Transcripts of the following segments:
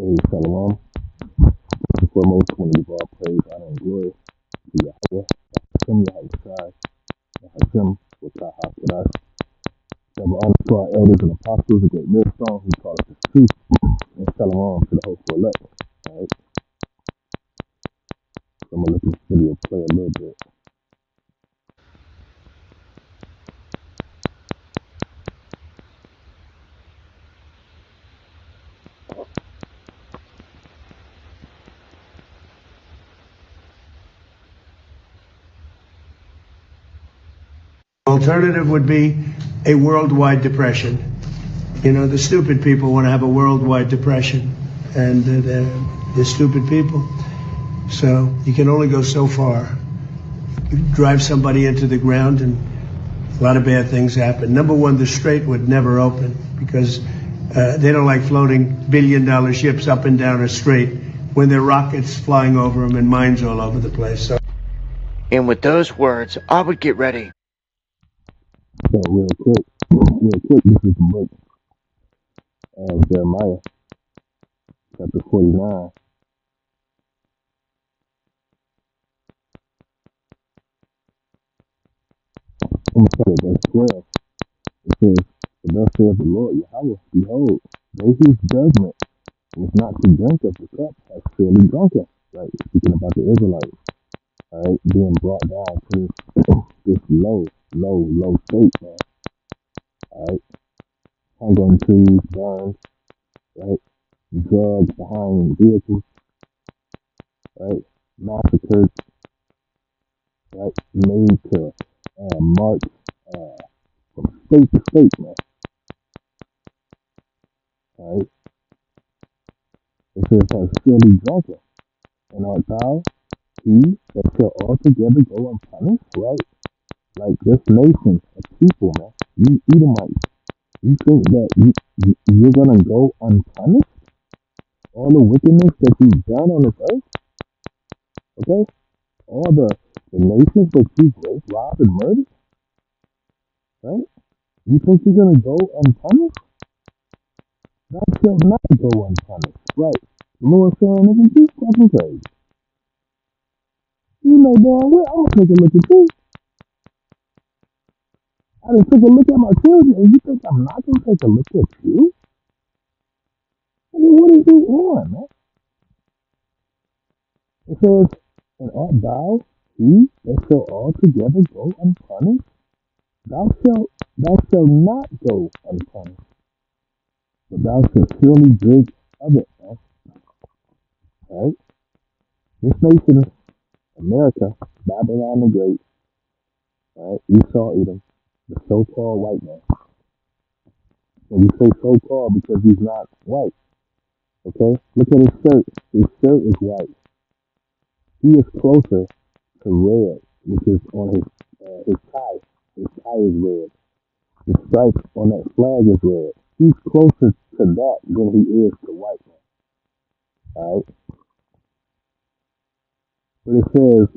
Hey, Shalom. First and foremost, I want to give all praise, honor, and glory to Yahweh, Hashem, Yahushai, and Hashem, with Taha Kodash. Double honor to our elders and apostles, a great millstone who taught us the truth, and Shalom to the hopeful elect. Alright, so I'm going to let this video play a little bit. Alternative would be a worldwide depression. You know, the stupid people want to have a worldwide depression, and they're stupid people. So you can only go so far. You drive somebody into the ground, and a lot of bad things happen. Number one, the strait would never open because they don't like floating billion-dollar ships up and down a strait when there are rockets flying over them and mines all over the place. So. And with those words, I would get ready. So, real quick, this is the book of Jeremiah, chapter 49. I'm going to start at verse 12. It says, "For thus saith the Lord Yahweh, behold, they whose judgment was not to drink of the cup have surely drunken." Right, speaking about the Israelites, all right, being brought down to this low state, man. All right, hung on trees, burned, right, drugged behind vehicles, right, massacred, right, made to march from state to state, man. All right, it says have surely drunken, and art thou he that shall altogether go unpunished, right? Like this nation of people, man. You Edomites, you think that you're gonna go unpunished? All the wickedness that you've done on this earth, okay? All the nations that you raped, robbed, and murdered, right? You think you're gonna go unpunished? Thou shalt not go unpunished, right? The Lord saying, nigga, you fucking crazy. You know damn well I'm gonna take a look at you. I done took a look at my children, and you think I'm not gonna take a look at you? I mean, what is you on, man? It says, "And art thou he that shall altogether go unpunished? Thou shalt not go unpunished, but thou shalt surely drink of it." Man. Right? This nation, America, Babylon the Great, right? Esau, Edom, the so-called white man. And we say so-called because he's not white. Okay? Look at his shirt. His shirt is white. He is closer to red, which is on his tie. His tie is red. The stripes on that flag is red. He's closer to that than he is to white man. All right. But it says,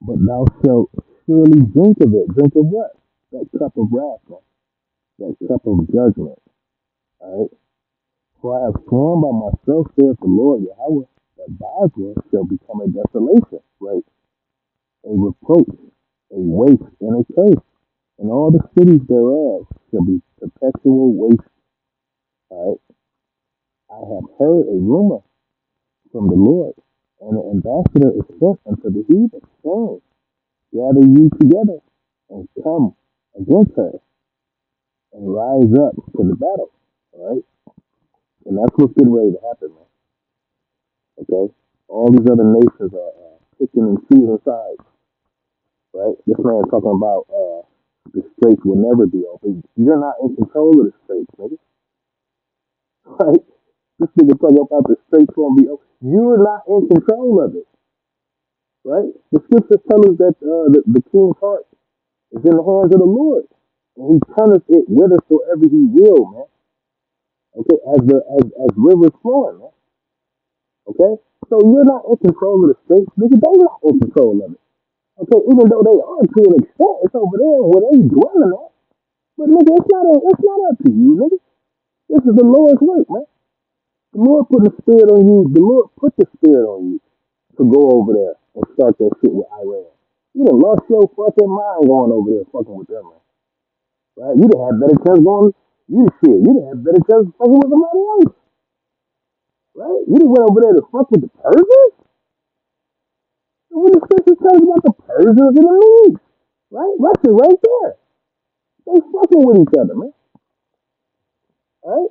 "But thou shalt surely drink of it." Drink of what? That cup of wrath, man. That cup of judgment. All right. "For I have sworn by myself, saith the Lord Yahweh, that Basra shall become a desolation," right? "A reproach, a waste, and a curse. And all the cities thereof shall be perpetual waste." All right. "I have heard a rumor from the Lord, and an ambassador is sent unto the heathen, saying, Gather ye together, and come against her, and rise up to the battle." All right. And that's what's getting ready to happen, man. Okay. All these other nations are picking and choosing sides, right? This man talking about the straits will never be open. You're not in control of the straits, nigga. Right? This nigga talking about the straits won't be open. You're not in control of it, right? The scriptures tell us that the king's heart is in the hands of the Lord, and He turneth it whithersoever He will, man. Okay, as rivers flowing, man. Okay, so you're not in control of the straits, nigga. They not in control of it. Okay, even though they are to an extent, it's over there where they dwelling at. But nigga, it's not up to you, nigga. This is the Lord's work, man. The Lord put the spirit on you. The Lord put the spirit on you to go over there and start that shit with Iran. You done lost your fucking mind going over there fucking with them, man. Right? You done had better chance going. You shit. You done had better chance fucking with somebody else. Right? You done went over there to fuck with the Persians. And when the scripture tells you about the Persians and the Medes, right? Russia right there. They fucking with each other, man. Right?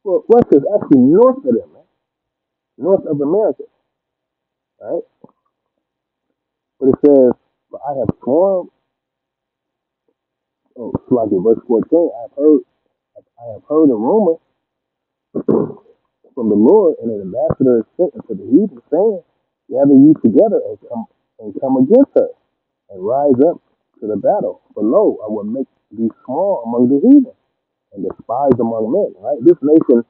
Well, Russia's actually north of them, man. North of America. Right? But it says, "But I have sworn." Oh, it's like in verse 14. I have heard a rumor from the Lord, and an ambassador is sent unto the heathen, saying, "Gather you together and come against her, and rise up to the battle. For lo, I will make thee small among the heathen, and despised among men." Right? This nation,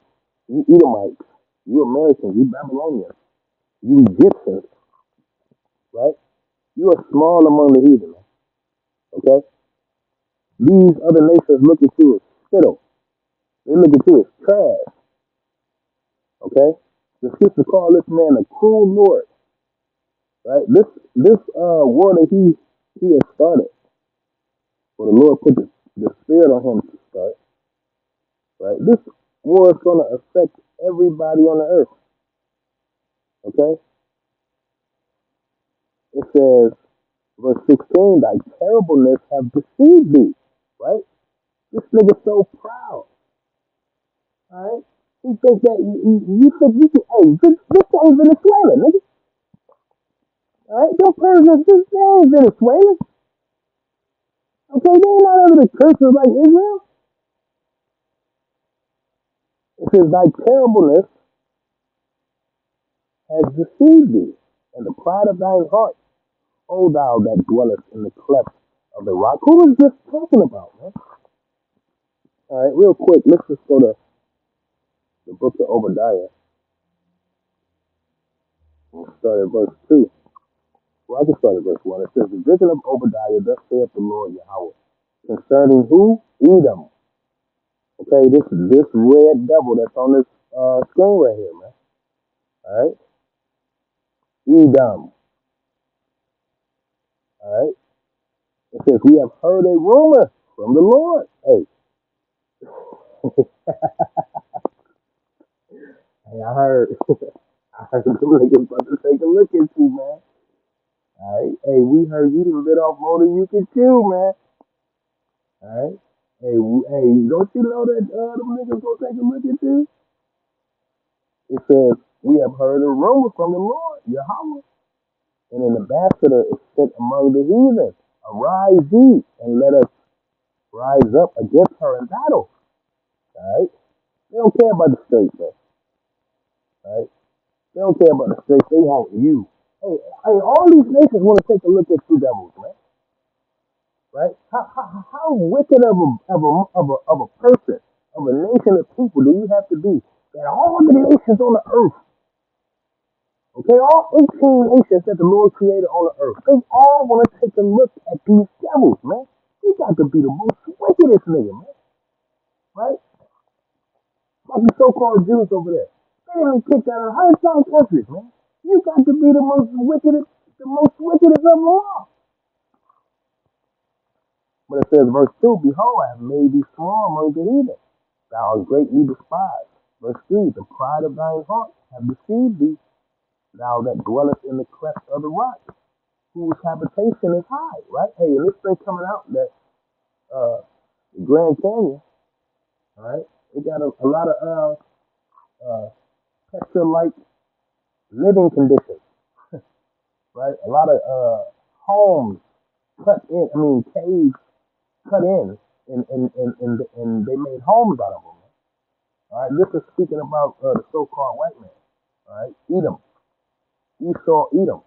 you Edomites, you Americans, you Babylonians, you Egyptians, right? You are small among the heathen, man. Okay? These other nations look at you as spittle. They look at you as trash. Okay? The scripture call this man a cruel Lord. Right? This war that he has started, or the Lord put the spirit on him to start, right? This war is gonna affect everybody on the earth. Okay? It says, verse 16, "Thy terribleness have deceived thee." Right? This nigga so proud. Alright? He think that you think you can, hey, this ain't Venezuela, nigga. Alright? Them Persians, this ain't Venezuela. Okay, they ain't not under the curses like Israel. It says, "Thy terribleness has deceived thee, and the pride of thine heart, O thou that dwellest in the cleft of the rock." Who was this talking about, man? Alright, real quick, let's just go to the book of Obadiah. We'll start at verse 2. Well, I can start at verse 1. It says, "The vision of Obadiah, thus saith the Lord Yahweh, concerning who? Edom." Okay, this red devil that's on this screen right here, man. Alright? Edom. Alright? It says, "We have heard a rumor from the Lord." Hey, hey, I heard. I heard them niggas about to take a look at you, man. Alright? Hey, we heard you done bit off more than you can chew, man. Alright? Hey, hey, don't you know that them niggas gonna take a look at you? It says, "We have heard a rumor from the Lord, Yahweh, and an ambassador is sent among the heathen. Arise ye, and let us rise up against her in battle." Alright? They don't care about the states, man. Alright? They don't care about the states, they want you. Hey, all these nations want to take a look at you devils, man. Right? How wicked of a person, of a nation of people do you have to be that all the nations on the earth, okay, all 18 nations that the Lord created on the earth, they all want to take a look at these devils, man. You got to be the most wickedest nigga, man. Right? Like the so-called Jews over there. They didn't kick out of 100 countries, man. You got to be the most wickedest of them all. But it says, verse 2, "Behold, I have made thee small among the heathen. Thou art greatly despised." Verse 3, "The pride of thine heart have deceived thee, thou that dwellest in the cleft of the rock, whose habitation is high." Right? Hey, and this thing coming out that uh, Grand Canyon, all right, it got a lot of picture-like living conditions, right? A lot of homes cut in, I mean, caves cut in, and they made homes out of them. All right, this is speaking about the so-called white man. All right, Edom, Esau, Edom.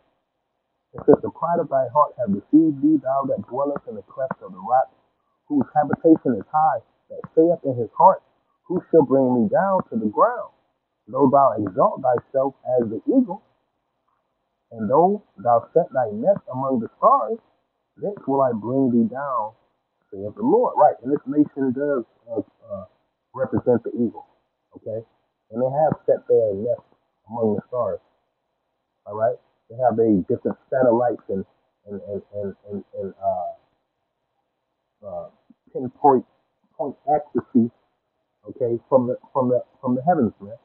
It says, "The pride of thy heart have deceived thee, thou that dwellest in the cleft of the rock, whose habitation is high, that saith in his heart, who shall bring me down to the ground? Though thou exalt thyself as the eagle, and though thou set thy nest among the stars, thence will I bring thee down, saith the Lord." Right, and this nation does represent the eagle. Okay, And they have set their nest among the stars. All right, they have their different satellites and pinpoint point accuracy. Okay, from the heavens, man.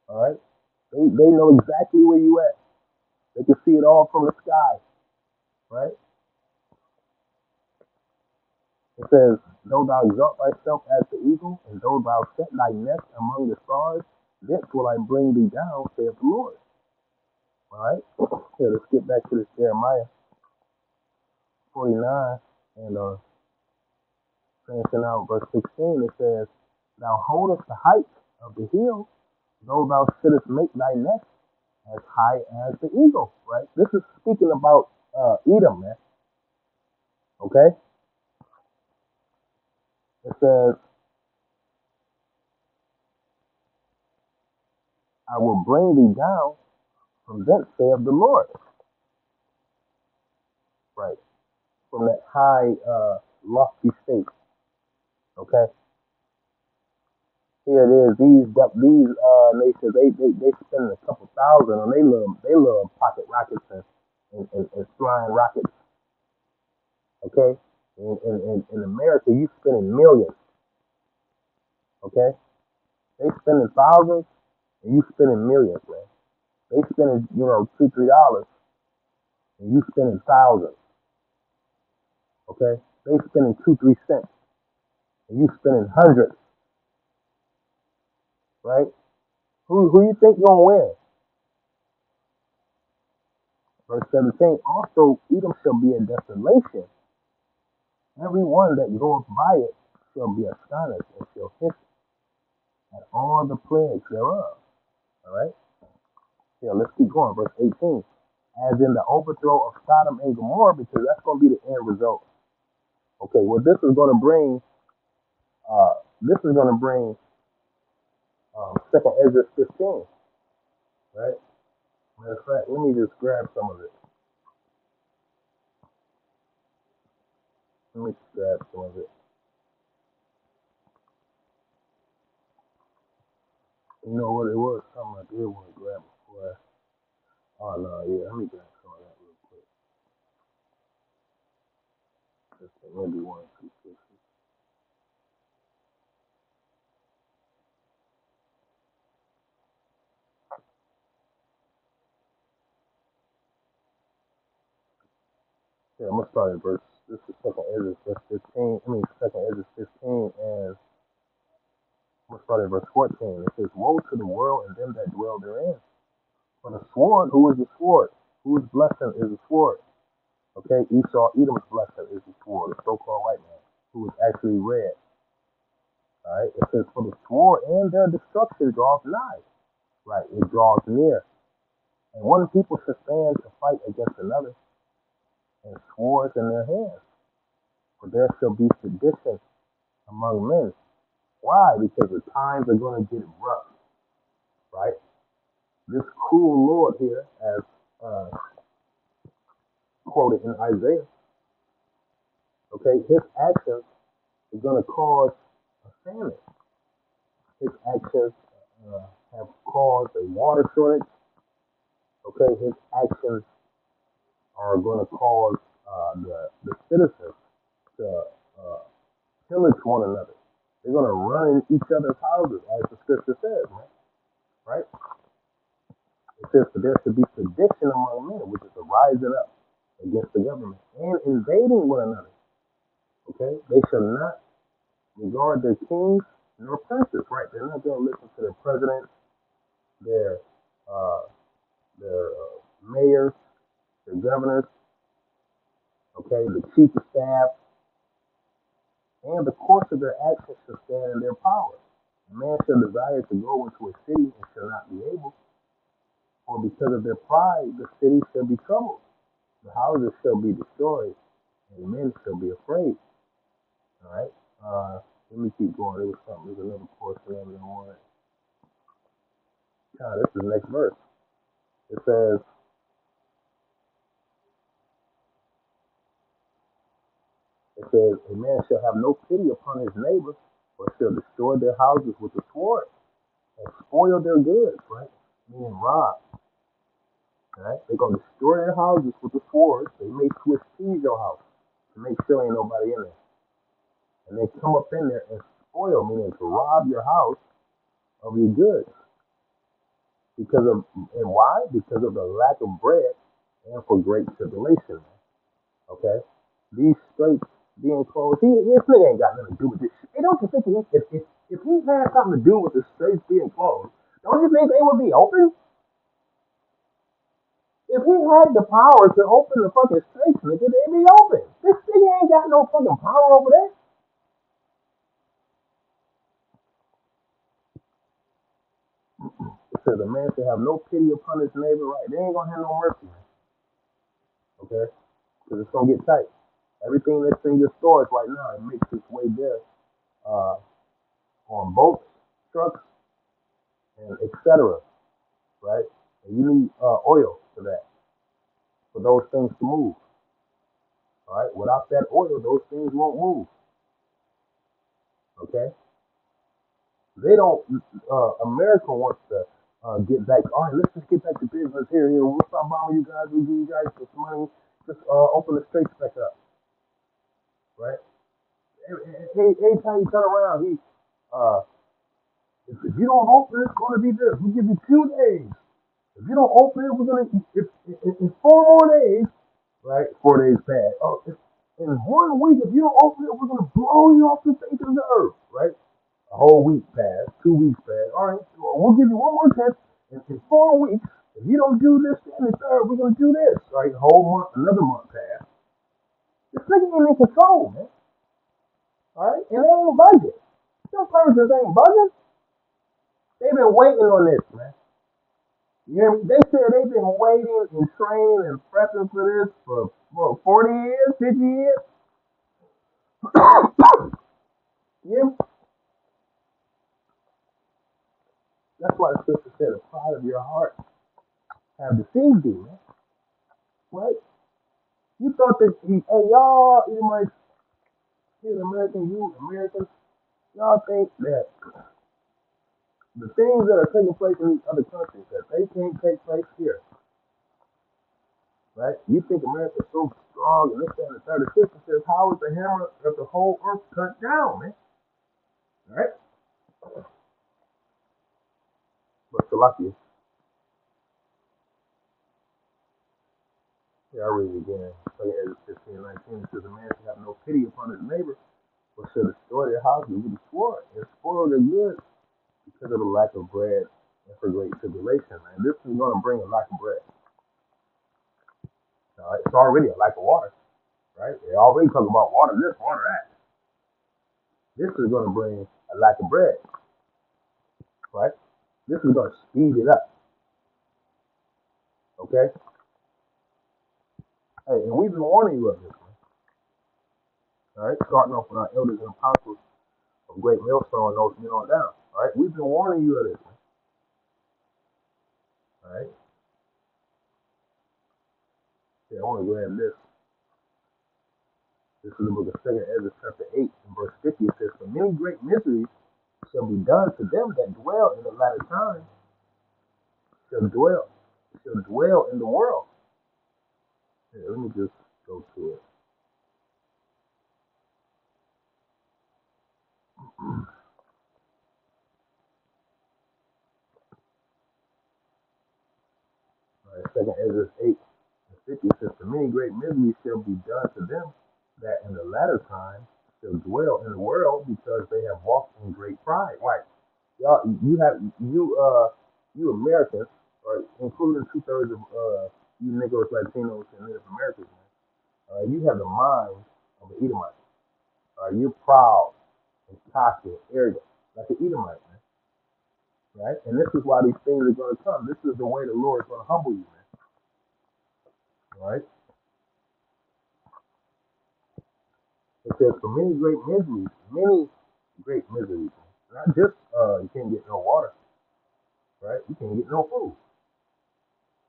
All right, they know exactly where you at. They can see it all from the sky. Right. It says, though thou exalt thyself as the eagle, and though thou set thy nest among the stars, thence will I bring thee down, saith the Lord. All right. Here, let's get back to this Jeremiah 49 and finishing out verse 16. It says, thou holdest the height of the hill, though thou shouldest make thy nest as high as the eagle. Right. This is speaking about Edom, man. Okay. It says, I will bring thee down from thence, saith the Lord. Right. From that high, lofty state. Okay. Here it is. These nations, they spend a couple thousand, and they love pocket rockets and flying rockets. Okay. In America, you spending millions. Okay. They spending thousands, and you spending millions, man. They spending $2-3, and you spending thousands. Okay. They spending 2-3 cents, and you spending hundreds. Right. Who you think gonna win? Verse 17. Also, Edom shall be a desolation. Every one that goeth by it shall be astonished and shall hiss at all the plagues thereof. All right? Yeah, let's keep going. Verse 18. As in the overthrow of Sodom and Gomorrah, because that's going to be the end result. Okay, well, this is going to bring 2nd Ezra 15, right? Matter of fact, let me just grab some of it. Let me just grab some of it. You know what it was? Something I did want to grab before. Oh, no, yeah, let me grab some of that real quick. Just maybe 1, 2, 6. Yeah, I'm gonna start at verse. This is second Ezra verse 15. Second Ezra 15, and I'm gonna start at verse 14. It says, "Woe to the world and them that dwell therein! For the sword, who is the sword? Whose blessing is the sword? Okay, Esau, Edom's blessing is the sword, the so-called white man, who is actually red. All right. It says, for the sword and their destruction draws nigh. Right, it draws near. And one people shall stand to fight against another, and swords in their hands. For there shall be sedition among men. Why? Because the times are going to get rough, right? This cruel Lord here, as uh, quoted in Isaiah, okay, his actions are going to cause a famine. His actions have caused a water shortage. Okay, his actions are going to cause the citizens to uh, pillage one another. They're going to run in each other's houses, as the scripture says, man, right? It says, for there should be sedition among men, which is a rising up against the government and invading one another. Okay? They shall not regard their kings nor princes, right? They're not going to listen to their presidents, their uh, their mayors, their governors, okay, the chief of staff, and the course of their actions shall stand in their power. A man shall desire to go into a city and shall not be able, for because of their pride the city shall be troubled. The houses shall be destroyed, and men shall be afraid. All right. Let me keep going. There was something. There's another portion of it I wanted. This is the next verse. It says, a man shall have no pity upon his neighbor, but shall destroy their houses with the sword. and spoil their goods, right? Meaning rob, right? They're gonna destroy their houses with the swords. They may switch keys your house to make sure ain't nobody in there, and they come up in there and spoil, meaning to rob your house of your goods because of and why? Because of the lack of bread and for great tribulation. Okay, these states being closed. This nigga ain't got nothing to do with this. Hey, don't you think if he had something to do with the states being closed, don't you think they would be open? If he had the power to open the fucking states, nigga, they'd be open. This nigga ain't got no fucking power over there. It says a man should have no pity upon his neighbor, right? They ain't gonna have no mercy, man. Okay? Because it's gonna get tight. Everything that's in your stores right now, it makes its way there uh, on boats, trucks, and etc. Right? And you need oil for that, for those things to move. All right? Without that oil, those things won't move. Okay? They don't. America wants to get back. All right, let's just get back to business here. We'll stop bothering you guys. We'll give you guys some money. Just open the streets back up, right? Anytime you turn around, uh, if you don't open it, it's going to be this. We'll give you 2 days. If you don't open it, we're going to, in 4 more days, right? 4 days bad. Oh, in 1 week, if you don't open it, we're going to blow you off the face of the earth, right? A whole week passed, 2 weeks passed. All right, well, we'll give you one more test. In 4 weeks, if you don't do this, and the third, we're going to do this. Right? A whole month, another month passed. This nigga ain't in control, man. All right? And they ain't budget. Some persons ain't budget. They've been waiting on this, man. You hear me? They said they've been waiting and training and prepping for this for, 40 years, 50 years. You hear me? That's why the sister said the pride of your heart have deceived you, man. Right? You thought that, hey, y'all, you might see American youth, Americans, y'all think that the things that are taking place in these other countries, that they can't take place here, right? You think America's so strong and this, that, and the third. The sister says, how is the hammer of the whole earth cut down, man? Right? But Salakia, yeah, I read it again. Exodus 15 and 19, it says, a man should have no pity upon his neighbor, but shall destroy their houses with the sword and spoil their goods because of the lack of bread and for great tribulation. And this is going to bring a lack of bread. It's already a lack of water, right? They already talk about water this, water that. This is going to bring a lack of bread, right? This is going to speed it up, okay? Hey, and we've been warning you of this, man. All right, starting off with our elders and apostles of Great Millstone and those men on down. All right, we've been warning you of this, man. All right, I want to grab this. This is the book of 2 Ezra, chapter 8, and verse 50. It says, for many great miseries shall be done to them that dwell in the latter time, shall dwell in the world. Here, let me just go to it. All right, 2 Ezra 8 and 50 says, for many great miseries shall be done to them that in the latter time shall dwell in the world because they have walked in great pride. Right. Y'all, you Americans, or including 2/3 of you Negroes, Latinos, and Native Americans, man, you have the mind of an Edomite. You're proud and cocky and arrogant, like an Edomite, man. Right? And this is why these things are going to come. This is the way the Lord is going to humble you, man. Right? It says, for many great miseries. Not just you can't get no water, right? You can't get no food.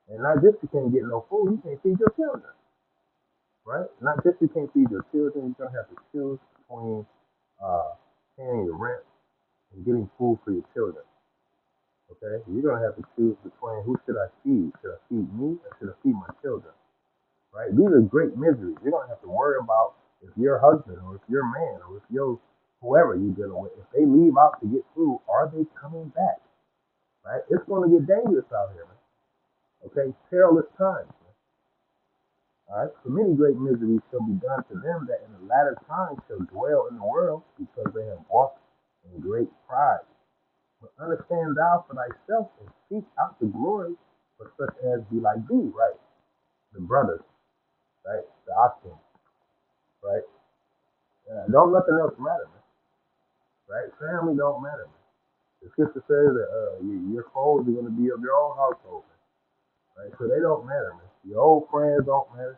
And not just you can't get no food, you can't feed your children. Right? Not just you can't feed your children, you're gonna have to choose between paying your rent and getting food for your children. Okay, you're gonna have to choose between who should I feed? Should I feed me or should I feed my children? Right? These are great miseries. You're gonna have to worry about if your husband or if your man or if your whoever you're dealing with, if they leave out to get food, are they coming back? Right? It's gonna get dangerous out here, man. Okay, perilous times. Man. All right. So many great miseries shall be done to them that in the latter times shall dwell in the world because they have walked in great pride. But understand thou for thyself and seek out the glory for such as be like thee, right? The brothers, right? The oxen, right? Don't nothing else matter, man. Right? Family don't matter, man. The scripture says that your foes are going to be of your own household, man. Right? So they don't matter, man. Your old friends don't matter.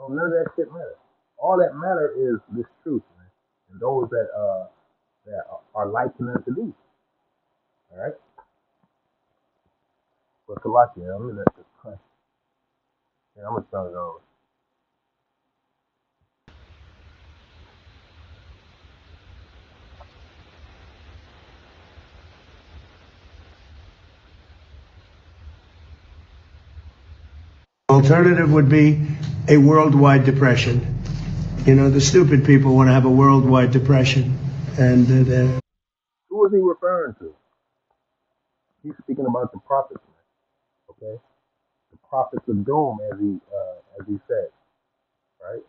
Oh, none of that shit matters. All that matter is this truth, man. And those that are likened unto thee. All right? But Salakia, I'm in that question. Yeah, I'm gonna turn it over. Alternative would be a worldwide depression. The stupid people want to have a worldwide depression, and Who is he referring to? He's speaking about the prophets, man. Okay, the prophets of doom, as he said, right?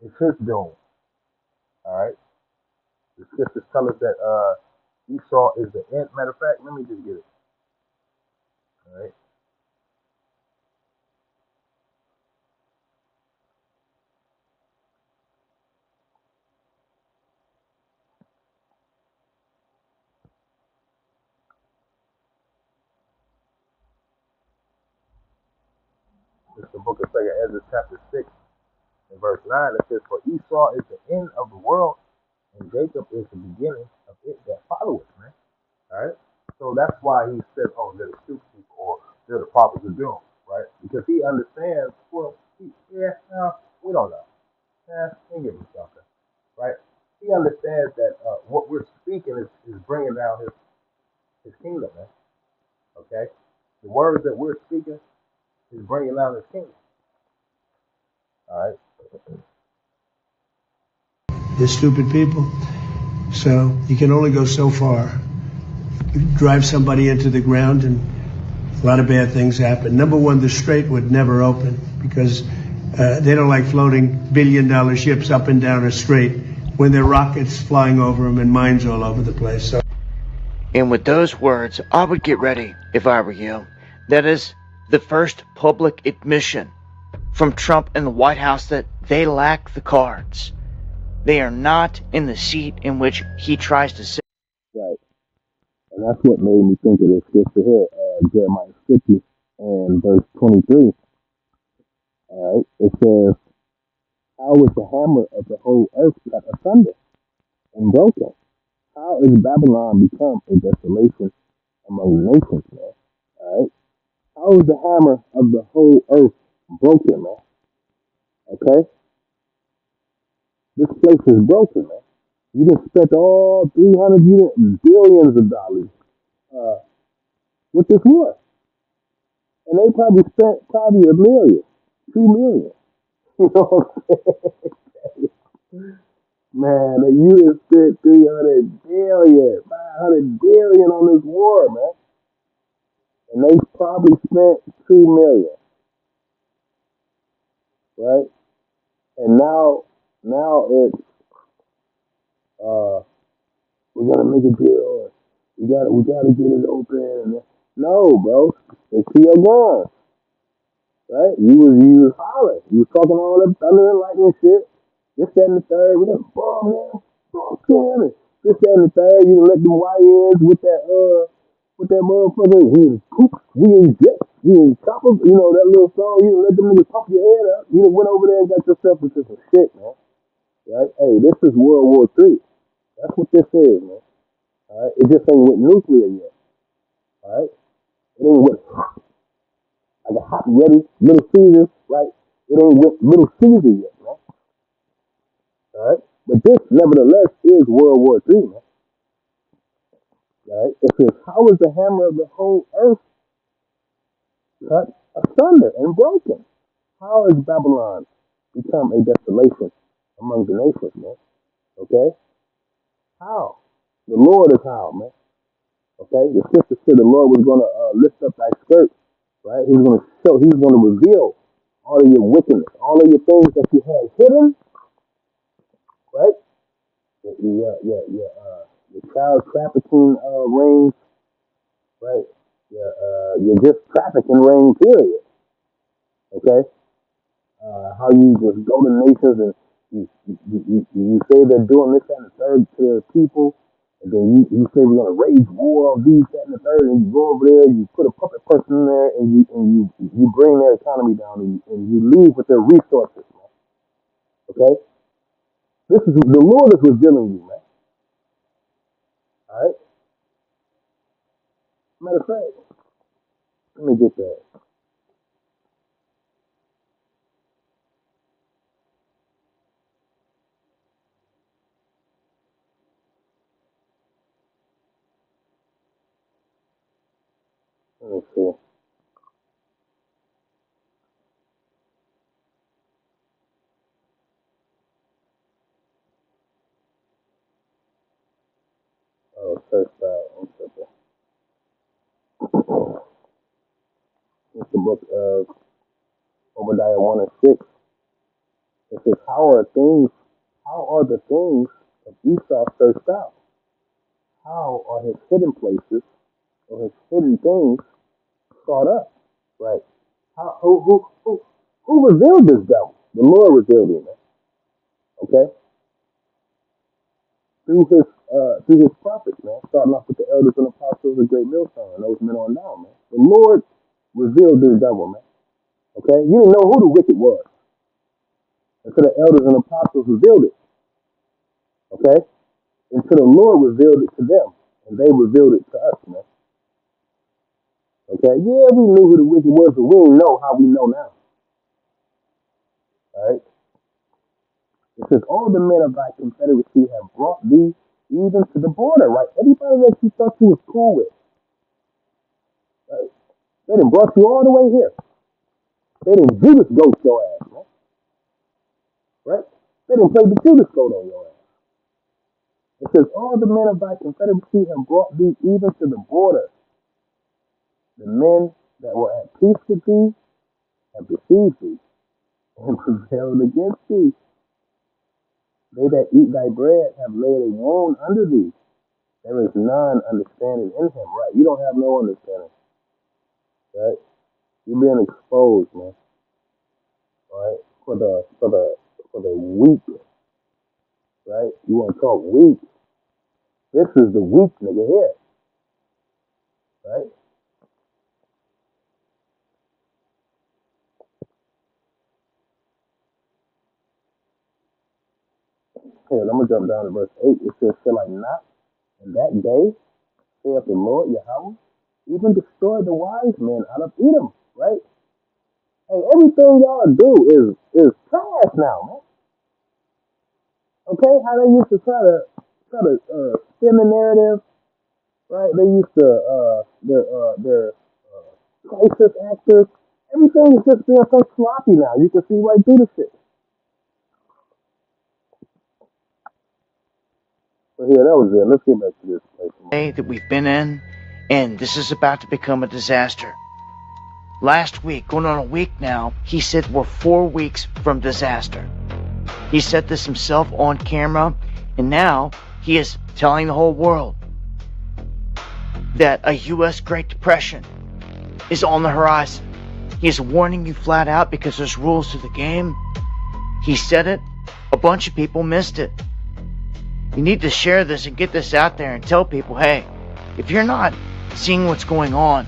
It's his doom. All right. The scriptures tell us that Esau is the end. Matter of fact, let me just get it. All right. It's the book of Second Ezra, chapter 6, and verse 9. It says, "For Esau is the end of the world, and Jacob is the beginning of it that followeth." Man. All right. So that's why he said, "Oh, they're the stupid people, or they're the prophets of doom," right? Because he understands. Well, we don't know. He give him something, right? He understands that what we're speaking is bringing down his kingdom, man. Okay, the words that we're speaking is bringing down his kingdom. All right. they're stupid people. So you can only go so far. You drive somebody into the ground, and a lot of bad things happen. Number one, the strait would never open because they don't like floating billion-dollar ships up and down a strait when there are rockets flying over them and mines all over the place. So. And with those words, I would get ready if I were you. That is the first public admission from Trump and the White House that they lack the cards. They are not in the seat in which he tries to sit. Right. And that's what made me think of this scripture here, Jeremiah 50 and verse 23. All right. It says, "How is the hammer of the whole earth cut asunder and broken? How is Babylon become a desolation among nations, man?" All right. How is the hammer of the whole earth broken, man? Okay. This place is broken, man. You just spent all 300 billions of dollars uh, with this war. And they probably spent probably a million, 2 million. You know what I'm saying? Man, you just spent 300 billion, 500 billion on this war, man. And they probably spent 2 million, right? And now it's uh we gotta make a deal. We gotta get it open. And no, bro, it's to your guns, right? You was hollering, you was talking all that thunder and lightning shit. This, that, and the third. We done bomb him, bomb him, and this, that, and the third. You done let them YNs with that motherfucker. We done poop, we done dip, we done chop him. You know that little song. You done let them niggas pump your head up. You done went over there and got yourself into some shit, man. Right? Hey, this is World War III. That's what this is, man. All right? It just ain't with nuclear yet. All right? It ain't with like a hot ready Little Caesar, right? It ain't with Little Caesar yet, man. All right? But this, nevertheless, is World War III, man. Right? It says, how is the hammer of the whole earth cut asunder and broken? How is Babylon become a desolation among the nations, man? Okay? How? The Lord is how, man. Okay? The sister said the Lord was going to lift up thy skirt, right? He was going to show, he was going to reveal all of your wickedness, all of your things that you had hidden, right? Your child trafficking rings, right? Your just trafficking ring, period. Okay? How you just go to nations and you say they're doing this, that, and the third to their people, and then you say we're gonna wage war on these, that, and the third, and you go over there, you put a puppet person in there, and you bring their economy down, and you leave with their resources. Okay, this is the Lord is revealing you, man. All right. Matter of fact, let me get that. Let me see. Oh, first one second. It's the book of Obadiah 1 and 6. It says, how are the things of Esau searched out? How are his hidden places or his hidden things sought up? Right? Who revealed this devil? The Lord revealed him, man. Okay? Through his prophets, man. Starting off with the elders and apostles of Great Millstone and those men on down, man. The Lord revealed this devil, man. Okay? You didn't know who the wicked was until the elders and apostles revealed it. Okay? Until the Lord revealed it to them. And they revealed it to us, man. Okay? Yeah, we knew who the wicked was, but we didn't know how we know now. All right? It says, all the men of thy confederacy have brought thee even to the border, right? Everybody that you thought you was cool with, right? They done brought you all the way here. They didn't Judas goat your ass, man. Right? They didn't play the Judas goat on your ass. It says, all the men of thy confederacy have brought thee even to the border. The men that were at peace with thee have besieged thee and prevailed against thee. They that eat thy bread have laid a wound under thee. There is none understanding in him, right? You don't have no understanding, right? You're being exposed, man. All right? For the weak, right? You want to talk weak? This is the weak nigga here, right? Here, I'm gonna jump down to verse 8. It says, "Shall I not in that day, saith the Lord Yahweh, even destroy the wise men out of Edom?" Right? Hey, everything y'all do is trash now, man. Okay, how they used to try to spin the narrative, right? They used to their crisis actors. Everything is just being so sloppy now. You can see right through the shit. So yeah, that was it. Let's get back to this place. That we've been in, and this is about to become a disaster. Last week, going on a week now, he said we're 4 weeks from disaster. He said this himself on camera, and now he is telling the whole world that a U.S. Great Depression is on the horizon. He is warning you flat out because there's rules to the game. He said it. A bunch of people missed it. You need to share this and get this out there and tell people, hey, if you're not seeing what's going on,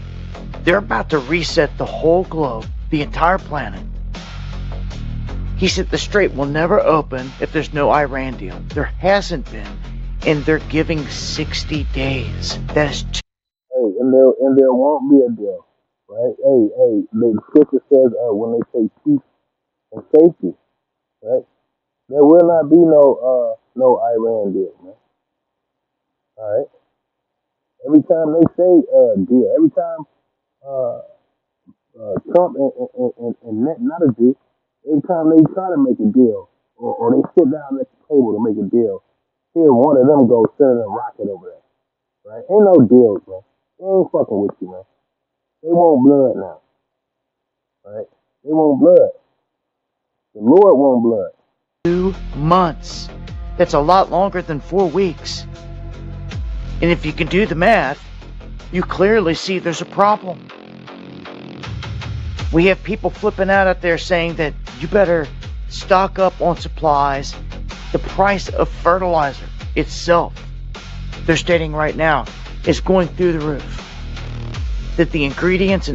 they're about to reset the whole globe, the entire planet. He said the strait will never open if there's no Iran deal. There hasn't been, and they're giving 60 days. That is Hey, and there won't be a deal, right? Hey, the scripture says when they say peace and safety, right? There will not be no Iran deal, man. All right. Every time they say deal, every time uh, Trump and Netanyahu, every time they try to make a deal, or they sit down at the table to make a deal, here one of them goes sending a rocket over there. Right? Ain't no deals, man. They ain't fucking with you, man. They want blood now. Right? They want blood. The Lord want blood. 2 months. That's a lot longer than 4 weeks. And if you can do the math, you clearly see there's a problem. We have people flipping out there saying that you better stock up on supplies. The price of fertilizer itself, they're stating right now, is going through the roof. That the ingredients and